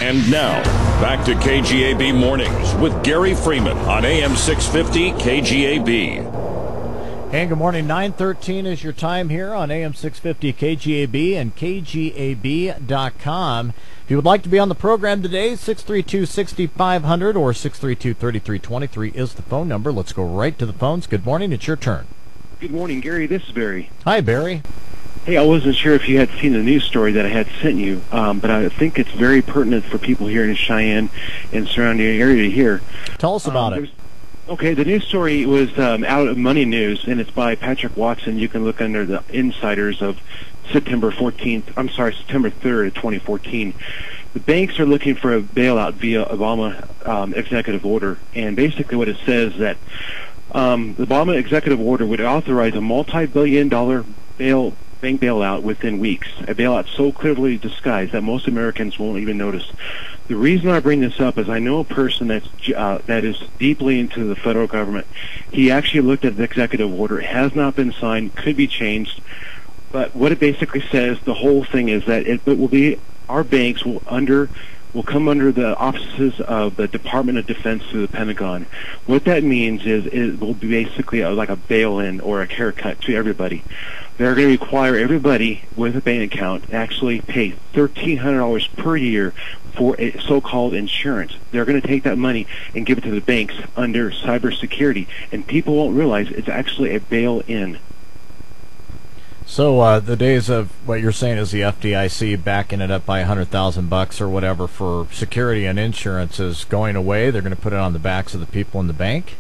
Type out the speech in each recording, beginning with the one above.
And now, back to KGAB Mornings with Gary Freeman on AM 650 KGAB. And good morning. 9:13 is your time here on AM 650 KGAB and KGAB.com. If you would like to be on the program today, 632-6500 or 632-3323 is the phone number. Let's go right to the phones. Good morning. It's your turn. Good morning, Gary. This is Barry. Hi, Barry. Hey, I wasn't sure if you had seen the news story that I had sent you, but I think it's very pertinent for people here in Cheyenne and surrounding area to hear. Tell us about it. Okay, the news story was out of Money News, and it's by Patrick Watson. You can look under the insiders of September 3rd of 2014. The banks are looking for a bailout via Obama executive order, and basically what it says that the Obama executive order would authorize a multi-billion-dollar bank bailout within weeks, a bailout so cleverly disguised that most Americans won't even notice. The reason I bring this up is I know a person that is deeply into the federal government. He actually looked at the executive order. It has not been signed, could be changed, but what it basically says, the whole thing is that it will be, our banks will come under the offices of the Department of Defense through the Pentagon. What that means is it will be basically like a bail-in or a haircut to everybody. They're going to require everybody with a bank account to actually pay $1,300 per year for a so-called insurance. They're going to take that money and give it to the banks under cybersecurity, and people won't realize it's actually a bail-in. So the days of what you're saying is the FDIC backing it up by $100,000 or whatever for security and insurance is going away. They're going to put it on the backs of the people in the bank.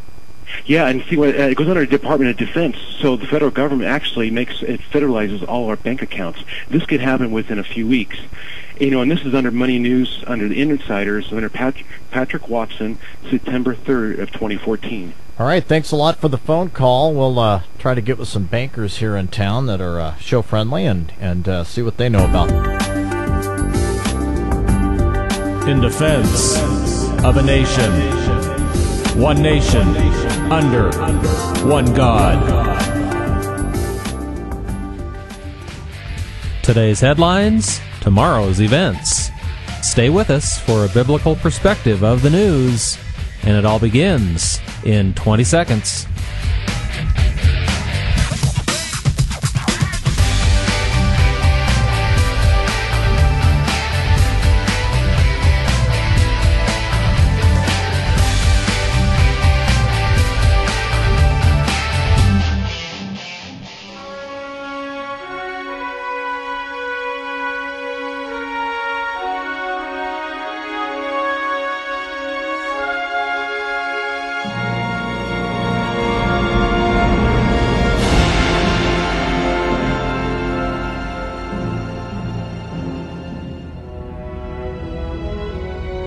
Yeah, and see, it goes under the Department of Defense, so the federal government actually federalizes all our bank accounts. This could happen within a few weeks. And this is under Money News, under the insiders, under Patrick Watson, September 3rd of 2014. All right, thanks a lot for the phone call. We'll try to get with some bankers here in town that are show-friendly and see what they know about it. In defense of a nation, one nation, under one God. Today's headlines, tomorrow's events. Stay with us for a biblical perspective of the news, and it all begins in 20 seconds.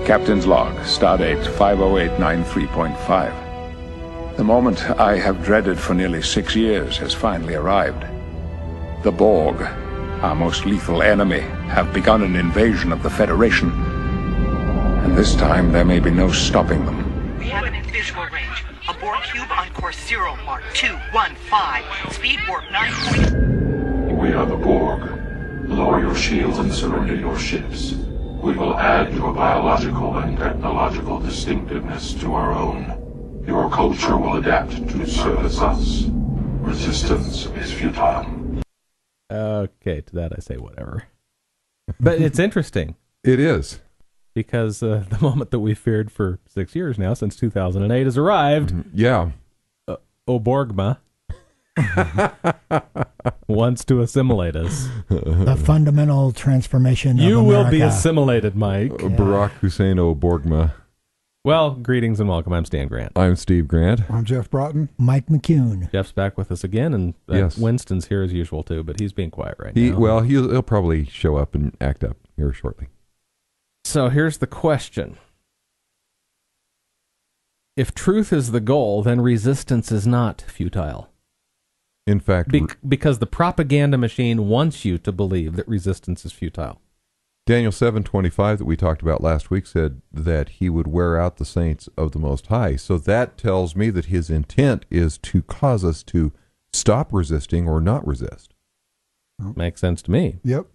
Captain's log, Stardate 50893.5. The moment I have dreaded for nearly 6 years has finally arrived. The Borg, our most lethal enemy, have begun an invasion of the Federation. And this time there may be no stopping them. We have it in visual range. A Borg cube on course 0, Mark 215. Speed warp 9. We are the Borg. Lower your shields and surrender your ships. We will add your biological and technological distinctiveness to our own. Your culture will adapt to service us. Resistance is futile. Okay, to that I say whatever. But it's interesting. It is. Because the moment that we feared for 6 years now, since 2008, has arrived. Yeah. Oborgma wants to assimilate us. The fundamental transformation You of will be America. assimilated, Mike. Barack Hussein Oborgma. Well, greetings and welcome. I'm Stan Grant. I'm Steve Grant. I'm Jeff Broughton. Mike McCune. Jeff's back with us again, and Yes. Winston's here as usual, too, but he's being quiet right now. Well, he'll probably show up and act up here shortly. So here's the question. If truth is the goal, then resistance is not futile. In fact, because the propaganda machine wants you to believe that resistance is futile. Daniel 7:25 that we talked about last week said that he would wear out the saints of the Most High. So that tells me that his intent is to cause us to stop resisting or not resist. Makes sense to me. Yep.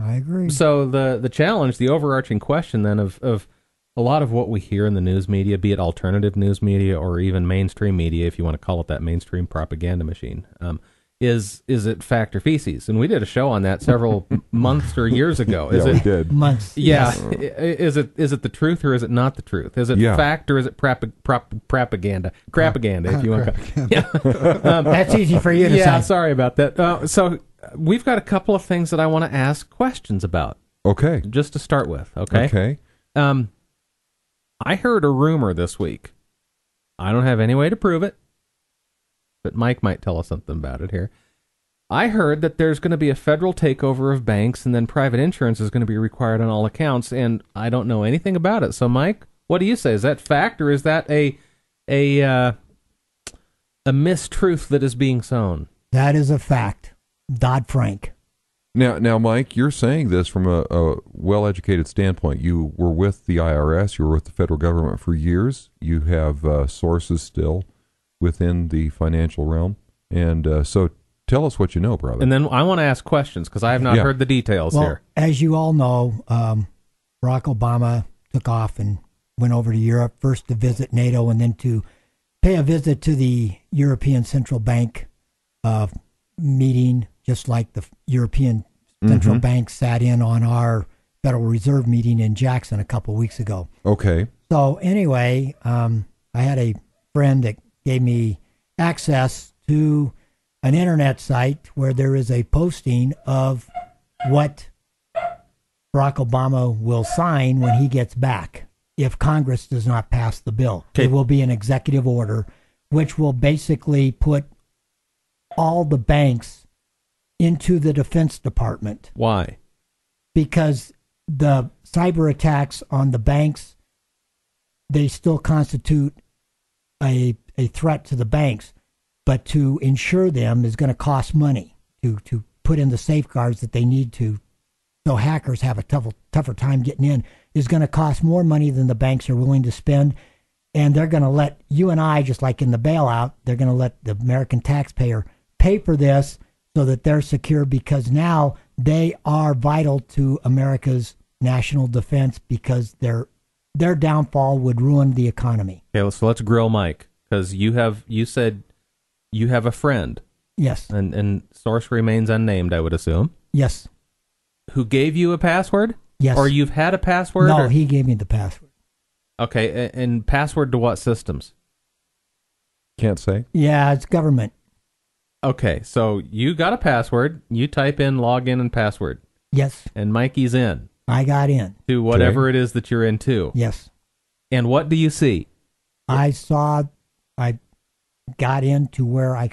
I agree. So the challenge, the overarching question then of a lot of what we hear in the news media, be it alternative news media or even mainstream media, if you want to call it that mainstream propaganda machine, is it fact or feces? And we did a show on that several months or years ago. We did. Months. Yeah. Yes. Is it the truth or is it not the truth? Is it fact or is it propaganda? Crapaganda, if you want to. Yeah. That's easy for you to say. Yeah, sorry about that. So we've got a couple of things that I want to ask questions about. Okay. Just to start with, okay? Okay. I heard a rumor this week. I don't have any way to prove it, but Mike might tell us something about it here. I heard that there's going to be a federal takeover of banks, and then private insurance is going to be required on all accounts, and I don't know anything about it. So, Mike, what do you say? Is that fact, or is that a mistruth that is being sown? That is a fact. Dodd-Frank. Now, Mike, you're saying this from a well-educated standpoint. You were with the IRS, you were with the federal government for years. You have sources still within the financial realm. And so tell us what you know, brother. And then I want to ask questions because I have not heard the details here. As you all know, Barack Obama took off and went over to Europe, first to visit NATO and then to pay a visit to the European Central Bank meeting, just like the European Central Bank sat in on our Federal Reserve meeting in Jackson a couple of weeks ago. Okay. So anyway, I had a friend that gave me access to an internet site where there is a posting of what Barack Obama will sign when he gets back if Congress does not pass the bill. Okay. It will be an executive order which will basically put all the banks into the Defense Department. Why? Because the cyber attacks on the banks, they still constitute a threat to the banks, but to insure them is going to cost money to put in the safeguards that they need to, so hackers have a tougher time getting in, is going to cost more money than the banks are willing to spend. And they're going to let you and I, just like in the bailout, they're going to let the American taxpayer pay for this so that they're secure, because now they are vital to America's national defense, because their downfall would ruin the economy. Okay, so let's grill Mike, because you said you have a friend. Yes. And source remains unnamed, I would assume. Yes. Who gave you a password? Yes. Or you've had a password? No, or? he gave me the password. Okay, and password to what systems? Can't say. Yeah, it's government. Okay, so you got a password, you type in login and password. Yes. And Mikey's in. I got in. To whatever it is that you're into. Yes. And what do you see? I got into where I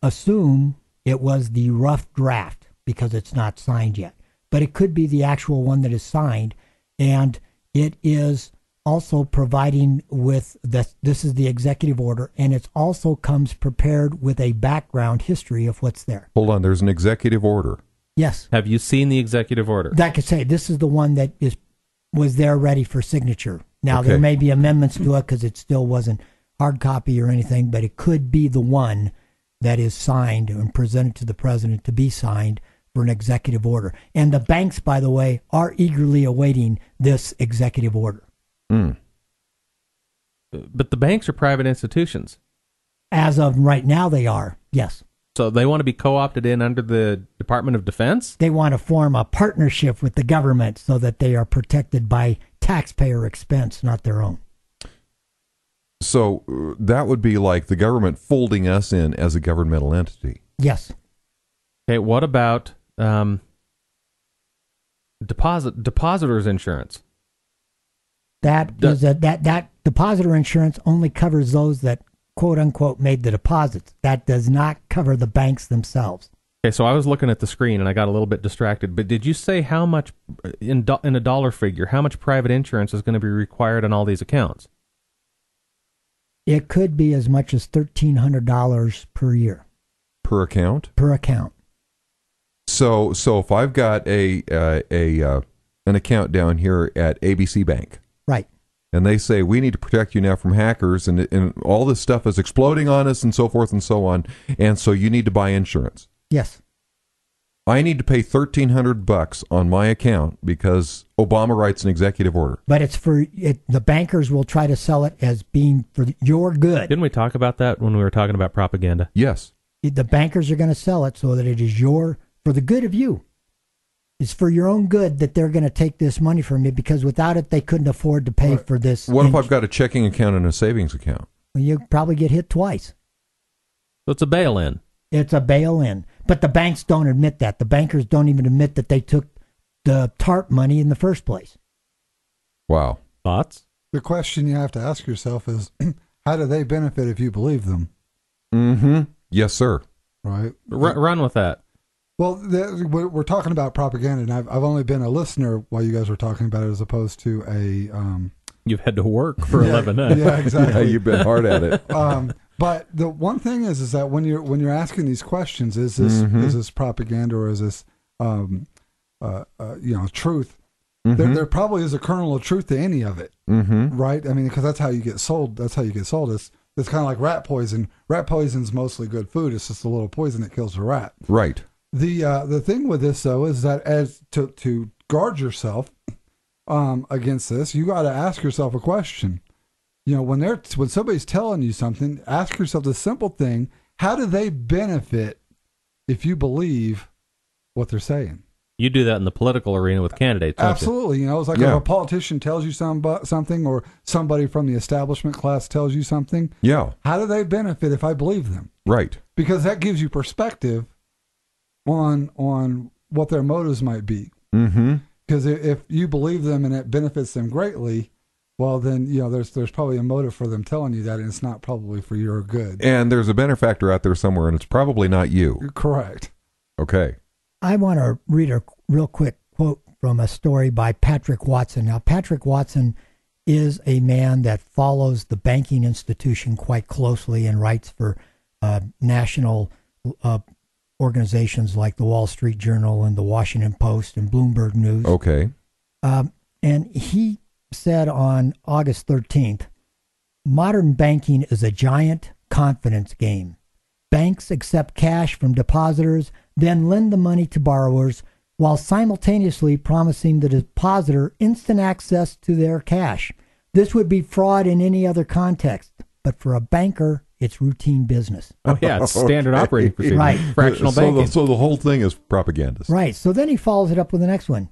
assume it was the rough draft, because it's not signed yet. But it could be the actual one that is signed, and it is also providing with this is the executive order, and it also comes prepared with a background history of what's there. Hold on, there's an executive order. Yes. Have you seen the executive order? I could say this is the one that was there ready for signature. Now, Okay. there may be amendments to it because it still wasn't hard copy or anything, but it could be the one that is signed and presented to the president to be signed for an executive order. And the banks, by the way, are eagerly awaiting this executive order. Mm. But the banks are private institutions. As of right now, they are, yes. So they want to be co-opted in under the Department of Defense? They want to form a partnership with the government so that they are protected by taxpayer expense, not their own. So that would be like the government folding us in as a governmental entity. Yes. Okay, what about depositors insurance? That depositor insurance only covers those that, quote unquote, made the deposits. That does not cover the banks themselves. Okay, so I was looking at the screen and I got a little bit distracted, but did you say how much, in a dollar figure, how much private insurance is going to be required on all these accounts? It could be as much as $1,300 per year. Per account? Per account. So if I've got an account down here at ABC Bank. Right. And they say, we need to protect you now from hackers, and all this stuff is exploding on us and so forth and so on, and so you need to buy insurance. Yes. I need to pay $1,300 on my account because Obama writes an executive order. But it's for it, the bankers will try to sell it as being for your good. Didn't we talk about that when we were talking about propaganda? Yes. The bankers are going to sell it so that it is for the good of you. It's for your own good that they're going to take this money from you, because without it, they couldn't afford to pay for this. What if I've got a checking account and a savings account? Well, you probably get hit twice. So it's a bail-in. It's a bail-in. But the banks don't admit that. The bankers don't even admit that they took the TARP money in the first place. Wow. Thoughts? The question you have to ask yourself is, how do they benefit if you believe them? Mm-hmm. Yes, sir. Right? Run with that. Well, we're talking about propaganda, and I've only been a listener while you guys were talking about it, as opposed to a... You've had to work for 11 days. Yeah, exactly. Yeah, you've been hard at it. But the one thing is that when you're asking these questions, is this propaganda or is this truth? Mm-hmm. There probably is a kernel of truth to any of it, right? I mean, because that's how you get sold. That's how you get sold. It's kind of like rat poison. Rat poison's mostly good food. It's just a little poison that kills the rat. Right. The thing with this though is that as to guard yourself against this, you got to ask yourself a question. You know, when somebody's telling you something, ask yourself the simple thing: how do they benefit if you believe what they're saying? You do that in the political arena with candidates, don't Absolutely. You know, it's like if a politician tells you something, or somebody from the establishment class tells you something. Yeah. How do they benefit if I believe them? Right. Because that gives you perspective on what their motives might be. Mm-hmm. Because if you believe them and it benefits them greatly, well, then, you know, there's probably a motive for them telling you that, and it's not probably for your good. And there's a benefactor out there somewhere, and it's probably not you. Correct. Okay. I want to read a real quick quote from a story by Patrick Watson. Now, Patrick Watson is a man that follows the banking institution quite closely and writes for national organizations like the Wall Street Journal and the Washington Post and Bloomberg News. Okay. And he said on August 13th, modern banking is a giant confidence game. Banks accept cash from depositors, then lend the money to borrowers, while simultaneously promising the depositor instant access to their cash. This would be fraud in any other context, but for a banker, it's routine business. Oh, yeah, it's standard operating procedure. Right. Fractional banking. So the whole thing is propaganda. Right. So then he follows it up with the next one.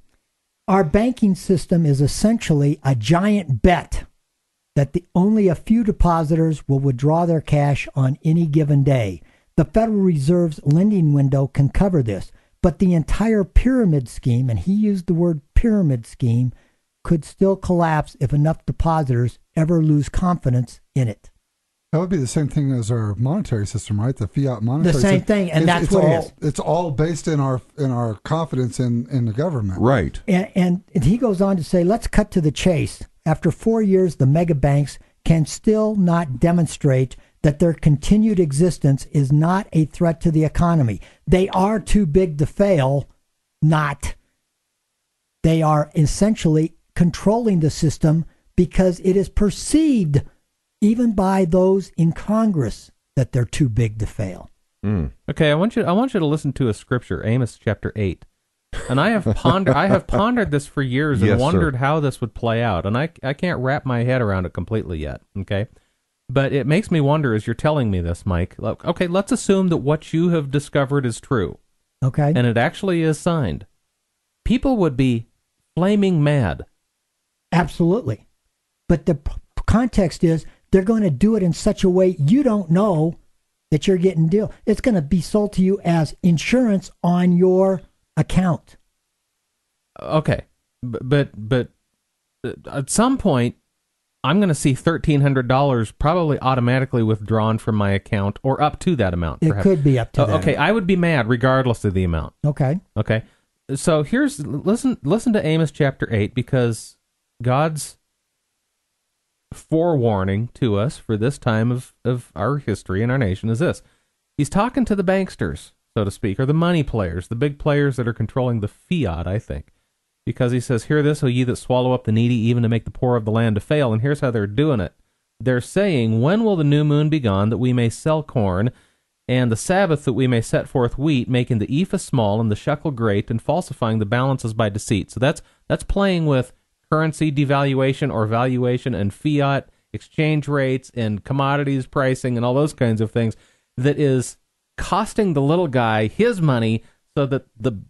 Our banking system is essentially a giant bet that only a few depositors will withdraw their cash on any given day. The Federal Reserve's lending window can cover this, but the entire pyramid scheme, and he used the word pyramid scheme, could still collapse if enough depositors ever lose confidence in it. That would be the same thing as our monetary system, right? The fiat monetary system. The same thing, and that's what it is. It's all based in our confidence in the government. Right. And he goes on to say, let's cut to the chase. After 4 years, the mega banks can still not demonstrate that their continued existence is not a threat to the economy. They are too big to fail, not. They are essentially controlling the system because it is perceived even by those in Congress that they're too big to fail. Okay, I want you to listen to a scripture, Amos chapter 8. And I have pondered this for years and wondered how this would play out, and I can't wrap my head around it completely yet, okay? But it makes me wonder as you're telling me this, Mike. Okay, let's assume that what you have discovered is true. Okay. And it actually is signed. People would be flaming mad. Absolutely. But the context is they're going to do it in such a way you don't know that you're getting deal. It's going to be sold to you as insurance on your account. Okay. But at some point, I'm going to see $1,300 probably automatically withdrawn from my account, or up to that amount. It could be up to that. Okay, I would be mad regardless of the amount. Okay. Okay. So listen to Amos chapter 8, because God's forewarning to us for this time of our history and our nation is this. He's talking to the banksters, so to speak, or the money players, the big players that are controlling the fiat, I think. Because he says, hear this, O ye that swallow up the needy, even to make the poor of the land to fail. And here's how they're doing it. They're saying, when will the new moon be gone, that we may sell corn, and the Sabbath that we may set forth wheat, making the ephah small and the shekel great, and falsifying the balances by deceit. So that's playing with currency devaluation or valuation and fiat exchange rates and commodities pricing and all those kinds of things that is costing the little guy his money so that the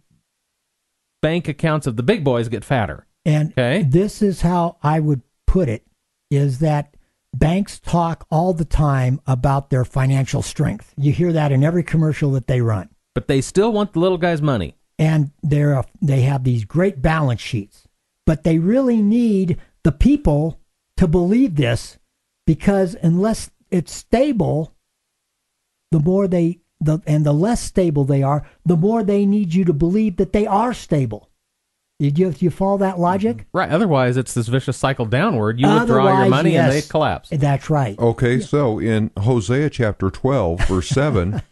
bank accounts of the big boys get fatter. And this is how I would put it, is that banks talk all the time about their financial strength. You hear that in every commercial that they run. But they still want the little guy's money. And they have these great balance sheets. But they really need the people to believe this, because unless it's stable, the less stable they are, the more they need you to believe that they are stable. Do you follow that logic? Right. Otherwise, it's this vicious cycle downward. You withdraw your money and they collapse. That's right. Okay, so in Hosea chapter 12, verse 7,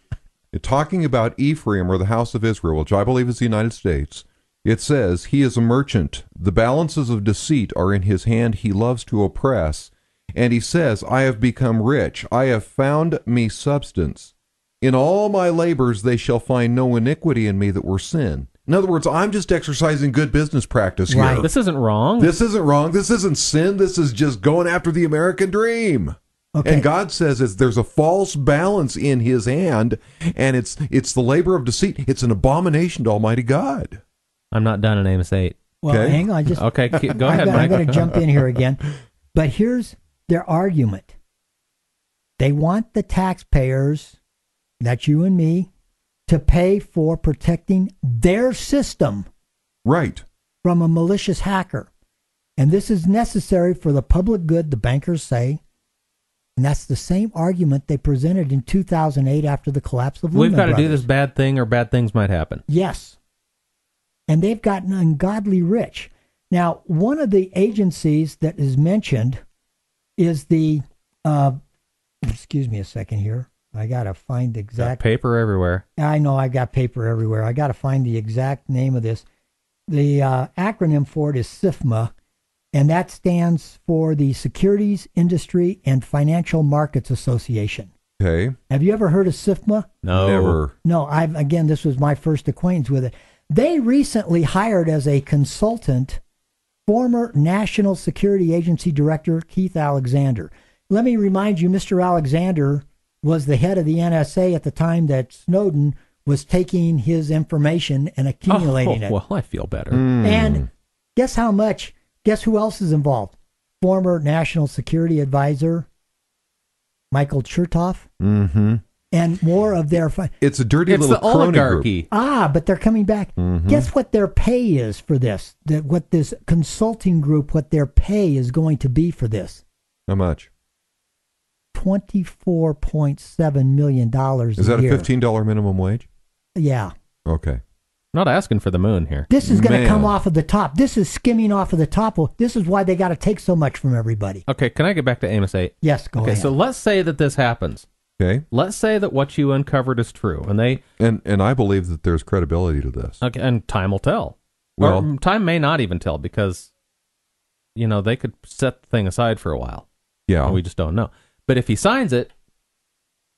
talking about Ephraim, or the house of Israel, which I believe is the United States, it says, "He is a merchant. The balances of deceit are in his hand. He loves to oppress. And he says, I have become rich. I have found me substance. In all my labors they shall find no iniquity in me that were sin." In other words, I'm just exercising good business practice here. Right. This isn't wrong. This isn't wrong. This isn't sin. This is just going after the American dream. Okay. And God says there's a false balance in his hand, and it's the labor of deceit. It's an abomination to Almighty God. I'm not done in Amos 8. Well, hang on. Okay, go ahead, Mike. I'm going to jump in here again. But here's their argument. They want the taxpayers, that's you and me, to pay for protecting their system, right, from a malicious hacker. And this is necessary for the public good, the bankers say. And that's the same argument they presented in 2008 after the collapse of Lehman We've got to Brothers. do this bad thing or bad things might happen. Yes. And they've gotten ungodly rich. Now, one of the agencies that is mentioned is the, excuse me a second here. I got to find the exact... Got paper everywhere. I know, I got paper everywhere. I got to find the exact name of this. The acronym for it is SIFMA, and that stands for the Securities Industry and Financial Markets Association. Okay. Have you ever heard of SIFMA? No. Never. No, again, this was my first acquaintance with it. They recently hired as a consultant former National Security Agency Director Keith Alexander. Let me remind you, Mr. Alexander was the head of the NSA at the time that Snowden was taking his information and accumulating it. Well, I feel better. And guess who else is involved? Former National Security Advisor Michael Chertoff. Mm-hmm. And more of their... It's a dirty little the oligarchy. But they're coming back. Mm-hmm. Guess what their pay is for this? What this consulting group, what their pay is going to be for this? How much? $24.7 million a year. Is that a $15 minimum wage? Yeah. Okay. I'm not asking for the moon here. This is going to come off of the top. This is skimming off of the top. This is why they got to take so much from everybody. Okay, can I get back to Amos 8? Yes, go ahead. Okay, so let's say that this happens. Okay. Let's say that what you uncovered is true, and I believe that there's credibility to this. Okay, and time will tell. Well, or time may not even tell, because they could set the thing aside for a while. Yeah, and we just don't know. But if he signs it,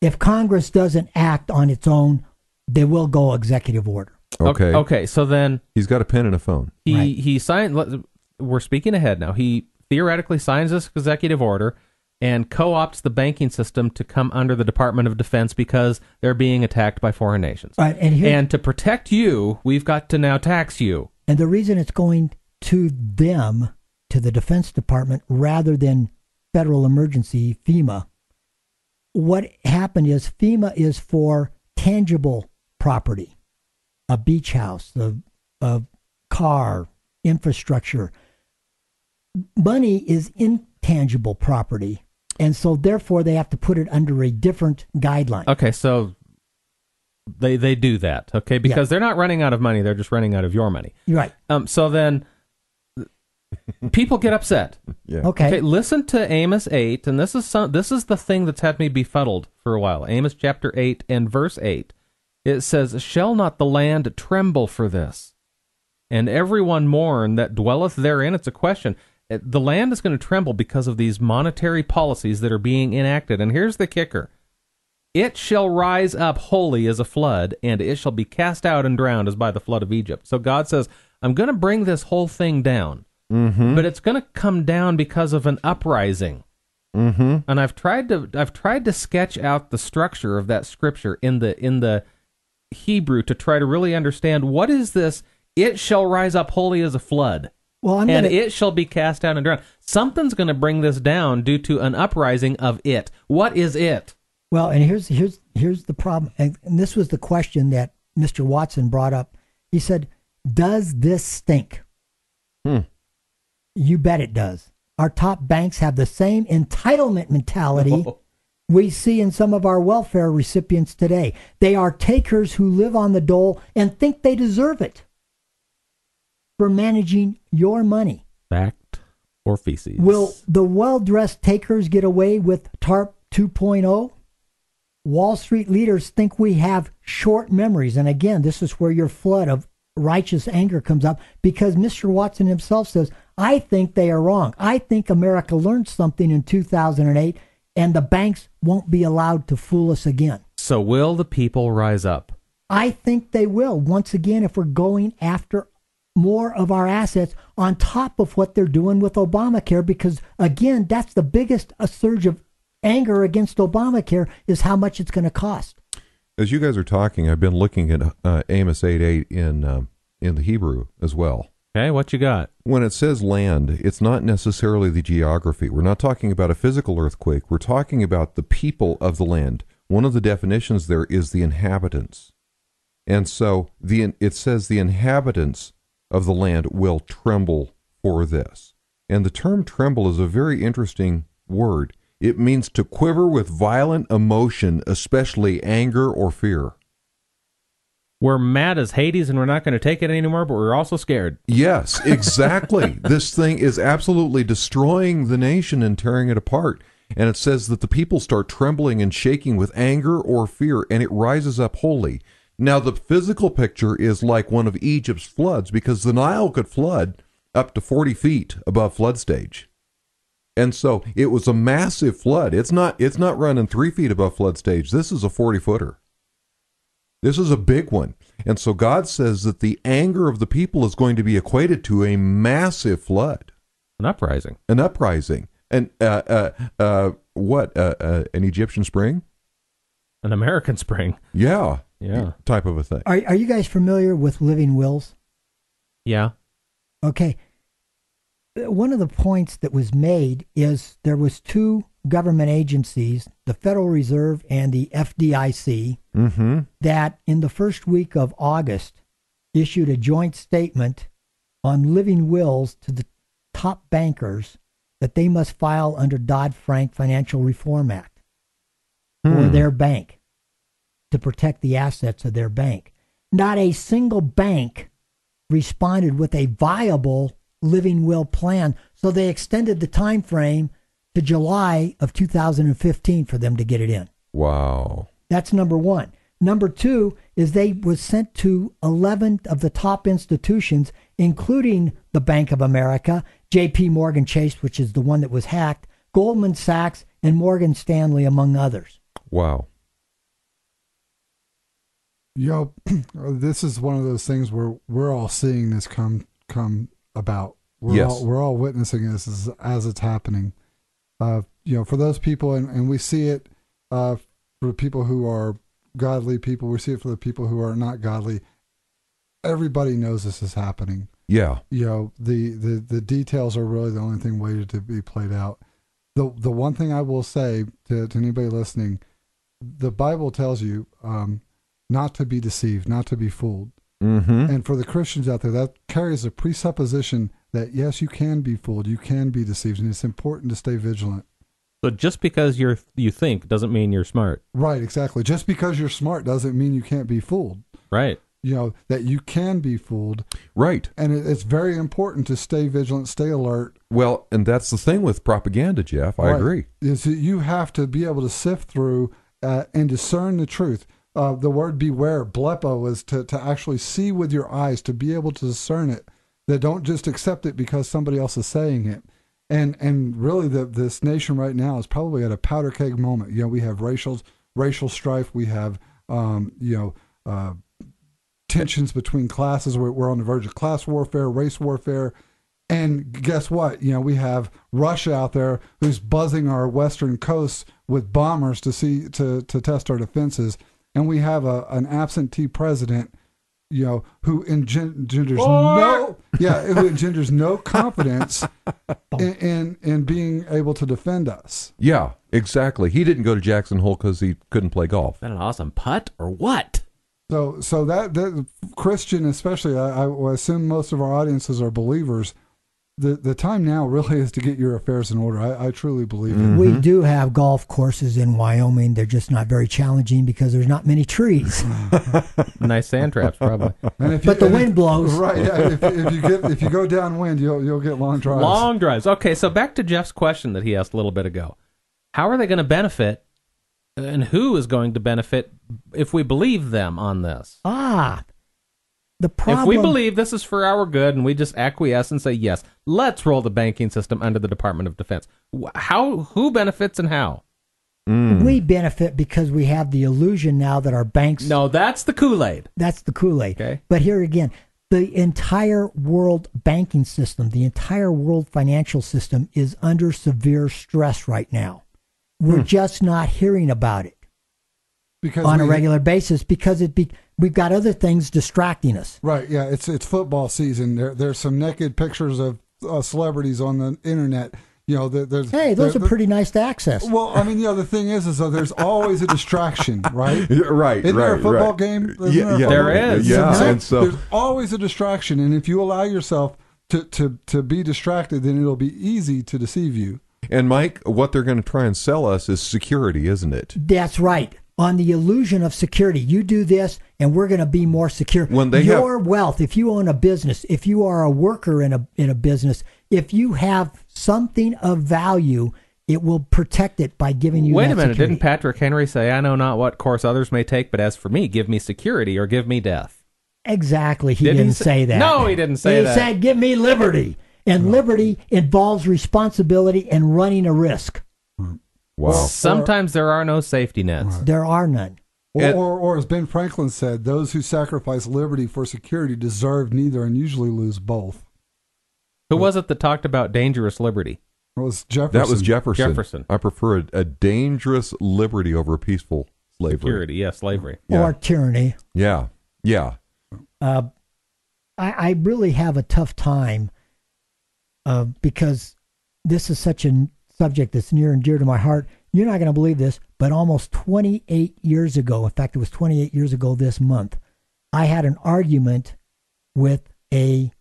if Congress doesn't act on its own, they will go executive order. Okay. Okay. So then he's got a pen and a phone. He signed. We're speaking ahead now. He theoretically signs this executive order and co-opts the banking system to come under the Department of Defense because they're being attacked by foreign nations. Right. And to protect you, we've got to now tax you. And the reason it's going to them, to the Defense Department, rather than Federal Emergency, FEMA, what happened is FEMA is for tangible property, a beach house, a car, infrastructure. Money is intangible property, and so therefore they have to put it under a different guideline. Okay, so they do that, okay, because they're not running out of money, they're just running out of your money. Right. So then people get upset. Yeah. Okay. Listen to Amos 8, and this is the thing that's had me befuddled for a while. Amos chapter 8 and verse 8. It says, "Shall not the land tremble for this, and everyone mourn that dwelleth therein?" It's a question. The land is going to tremble because of these monetary policies that are being enacted. And here's the kicker. It shall rise up wholly as a flood, and it shall be cast out and drowned as by the flood of Egypt. So God says, I'm going to bring this whole thing down, but it's going to come down because of an uprising. And I've tried to sketch out the structure of that scripture in the Hebrew to try to really understand what is this. It shall rise up wholly as a flood. It shall be cast out and drowned. Something's going to bring this down due to an uprising of it. What is it? Well, and here's the problem, and this was the question that Mr. Watson brought up. He said, "Does this stink?" You bet it does. Our top banks have the same entitlement mentality we see in some of our welfare recipients today. They are takers who live on the dole and think they deserve it for managing your money. Fact or feces? Will the well-dressed takers get away with TARP 2.0? Wall Street leaders think we have short memories. And again, this is where your flood of righteous anger comes up, because Mr. Watson himself says, I think they are wrong. I think America learned something in 2008, and the banks won't be allowed to fool us again. So will the people rise up? I think they will, once again, if we're going after more of our assets on top of what they're doing with Obamacare, because, again, that's the biggest surge of anger against Obamacare, is how much it's going to cost. As you guys are talking, I've been looking at Amos 8:8 in the Hebrew as well. Okay, what you got? When it says land, it's not necessarily the geography. We're not talking about a physical earthquake. We're talking about the people of the land. One of the definitions there is the inhabitants. And so it says the inhabitants of the land will tremble for this. And the term tremble is a very interesting word. It means to quiver with violent emotion, especially anger or fear. We're mad as Hades and we're not going to take it anymore, but we're also scared. Yes, exactly. This thing is absolutely destroying the nation and tearing it apart. And it says that the people start trembling and shaking with anger or fear, and it rises up wholly. Now, the physical picture is like one of Egypt's floods, because the Nile could flood up to 40 feet above flood stage. And so it was a massive flood. It's not running 3 feet above flood stage. This is a 40-footer. This is a big one. And so God says that the anger of the people is going to be equated to a massive flood. An uprising. An uprising. And what? An Egyptian spring? An American spring. Yeah. Yeah. Type of a thing. Are you guys familiar with living wills? Yeah. Okay. One of the points that was made is there was two government agencies, the Federal Reserve and the FDIC, that in the first week of August issued a joint statement on living wills to the top bankers that they must file under Dodd-Frank Financial Reform Act for their bank to protect the assets of their bank. Not a single bank responded with a viable living will plan, so they extended the time frame to July of 2015 for them to get it in. Wow. That's number one. Number two is they was sent to 11 of the top institutions, including the Bank of America, J.P. Morgan Chase, which is the one that was hacked, Goldman Sachs, and Morgan Stanley, among others. Wow. Yo, this is one of those things where we're all seeing this come about. We're all witnessing this as it's happening. For those people, and we see it for people who are godly people. We see it for the people who are not godly. Everybody knows this is happening. Yeah. The details are really the only thing waited to be played out. The one thing I will say to anybody listening, the Bible tells you not to be deceived, not to be fooled. And for the Christians out there, that carries a presupposition that, yes, you can be fooled, you can be deceived, and it's important to stay vigilant. So just because you think doesn't mean you're smart. Right, exactly. Just because you're smart doesn't mean you can't be fooled. Right. That you can be fooled. Right. And it's very important to stay vigilant, stay alert. Well, and that's the thing with propaganda, Jeff. I agree. Is that you have to be able to sift through and discern the truth. The word beware, blepo, is to actually see with your eyes, to be able to discern it. That don't just accept it because somebody else is saying it. And really, this nation right now is probably at a powder keg moment. We have racial racial strife. We have, tensions between classes. We're on the verge of class warfare, race warfare. And guess what? We have Russia out there who's buzzing our western coast with bombers to test our defenses. And we have an absentee president, who engenders no confidence in being able to defend us. Yeah, exactly. He didn't go to Jackson Hole because he couldn't play golf. Is that an awesome putt or what? So that Christian, especially, I assume most of our audiences are believers. The time now really is to get your affairs in order. I truly believe it. We do have golf courses in Wyoming. They're just not very challenging because there's not many trees. Nice sand traps, probably. But the wind blows. Right. Yeah, if you go downwind, you'll get long drives. Long drives. Okay, so back to Jeff's question that he asked a little bit ago. How are they going to benefit, and who is going to benefit if we believe them on this? The problem, if we believe this is for our good and we just acquiesce and say, yes, let's roll the banking system under the Department of Defense, who benefits and how? We benefit because we have the illusion now that our banks... No, that's the Kool-Aid. That's the Kool-Aid. Okay. But here again, the entire world banking system, the entire world financial system is under severe stress right now. We're just not hearing about it on a regular basis because we've got other things distracting us. Right, yeah, it's football season. There's some naked pictures of celebrities on the internet. Those are pretty nice to access. Well, I mean, the thing is though, there's always a distraction, right? Right. Isn't there a football game? There is. Yeah, and so there's always a distraction, and if you allow yourself to be distracted, then it'll be easy to deceive you. And Mike, what they're going to try and sell us is security, isn't it? That's right. On the illusion of security. You do this, and we're going to be more secure. Your wealth, if you own a business, if you are a worker in a business, if you have something of value, it will protect it by giving you Wait a minute. security. Didn't Patrick Henry say, I know not what course others may take, but as for me, give me security or give me death? Exactly. He didn't say that. No, he didn't say that. He said, give me liberty. And liberty involves responsibility and running a risk. Wow. Sometimes there are no safety nets. There are none. Or as Ben Franklin said, those who sacrifice liberty for security deserve neither and usually lose both. Who was it that talked about dangerous liberty? It was Jefferson. That was Jefferson. I prefer a dangerous liberty over a peaceful slavery. Security, yeah, slavery. Yeah. Or tyranny. Yeah. I really have a tough time because this is such a subject that's near and dear to my heart. You're not going to believe this, but almost 28 years ago, in fact, it was 28 years ago this month, I had an argument with a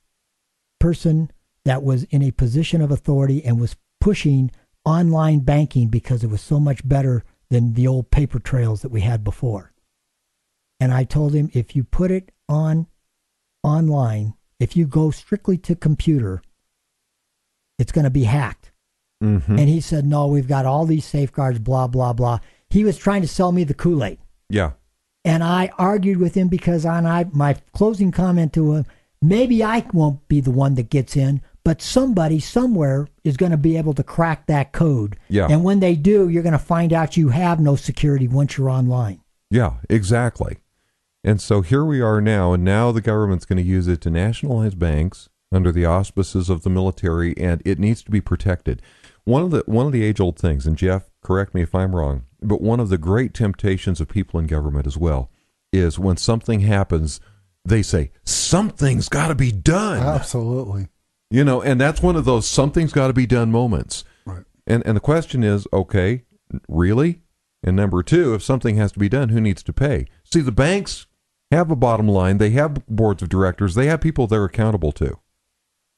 person that was in a position of authority and was pushing online banking because it was so much better than the old paper trails that we had before. And I told him, if you put it online, if you go strictly to computer, it's going to be hacked. Mm-hmm. And he said, no, we've got all these safeguards, blah, blah, blah. He was trying to sell me the Kool-Aid. Yeah. And I argued with him because my closing comment to him, maybe I won't be the one that gets in, but somebody somewhere is going to be able to crack that code. Yeah. And when they do, you're going to find out you have no security once you're online. Yeah, exactly. And so here we are now, and now the government's going to use it to nationalize banks under the auspices of the military, and it needs to be protected. One of the age-old things, and Jeff, correct me if I'm wrong, but one of the great temptations of people in government as well is when something happens, they say, something's got to be done. Absolutely. And that's one of those something's got to be done moments. Right. And the question is, okay, really? And number two, if something has to be done, who needs to pay? See, the banks have a bottom line. They have boards of directors. They have people they're accountable to.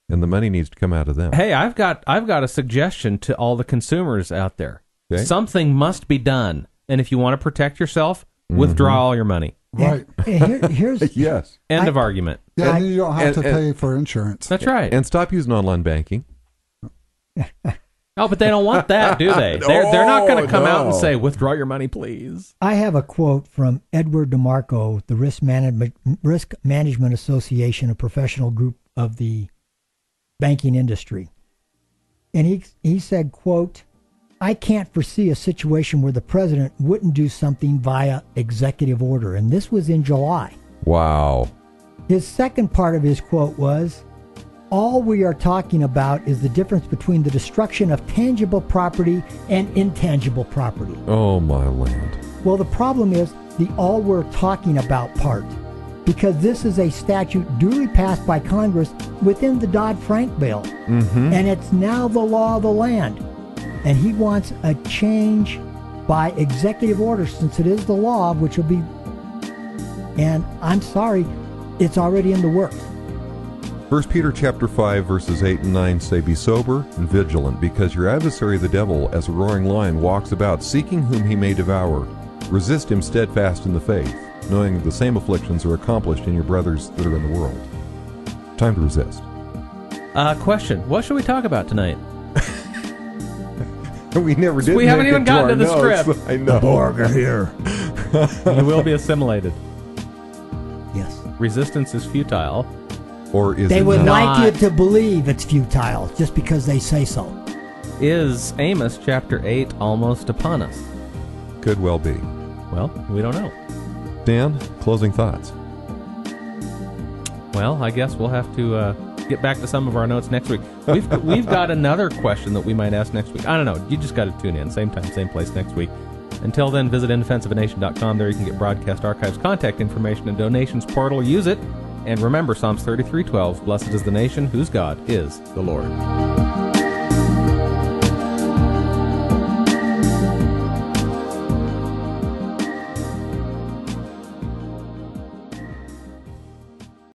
And the money needs to come out of them. Hey, I've got a suggestion to all the consumers out there. Okay. Something must be done. And if you want to protect yourself, withdraw all your money. Right. Here's yes. End of argument. Yeah, and you don't have to pay for insurance. That's right. And stop using online banking. Oh, but they don't want that, do they? They're not going to come out and say, withdraw your money, please. I have a quote from Edward DeMarco, the Risk Management Association, a professional group of the banking industry. And he said, quote, I can't foresee a situation where the president wouldn't do something via executive order. And this was in July. Wow. His second part of his quote was, all we are talking about is the difference between the destruction of tangible property and intangible property. Oh, my land. Well, the problem is the all we're talking about part, because this is a statute duly passed by Congress within the Dodd-Frank bill, and it's now the law of the land. And he wants a change by executive order, since it is the law, which will be, and I'm sorry, it's already in the works. 1 Peter chapter 5, verses 8 and 9 say, be sober and vigilant, because your adversary the devil, as a roaring lion, walks about, seeking whom he may devour. Resist him steadfast in the faith, knowing that the same afflictions are accomplished in your brothers that are in the world. Time to resist. Question. What should we talk about tonight? We never did. We haven't even gotten to the script. I know. The Borg are here. You will be assimilated. Yes. Resistance is futile. Or is they it would not? like you to believe it's futile just because they say so. Is Amos chapter 8 almost upon us? Could well be. Well, we don't know. Dan, closing thoughts. Well, I guess we'll have to get back to some of our notes next week. We've got another question that we might ask next week. I don't know. You just got to tune in. Same time, same place next week. Until then, visit indefenseofanation.com. There you can get broadcast archives, contact information, and donations portal. Use it. And remember Psalms 33:12, blessed is the nation whose God is the Lord.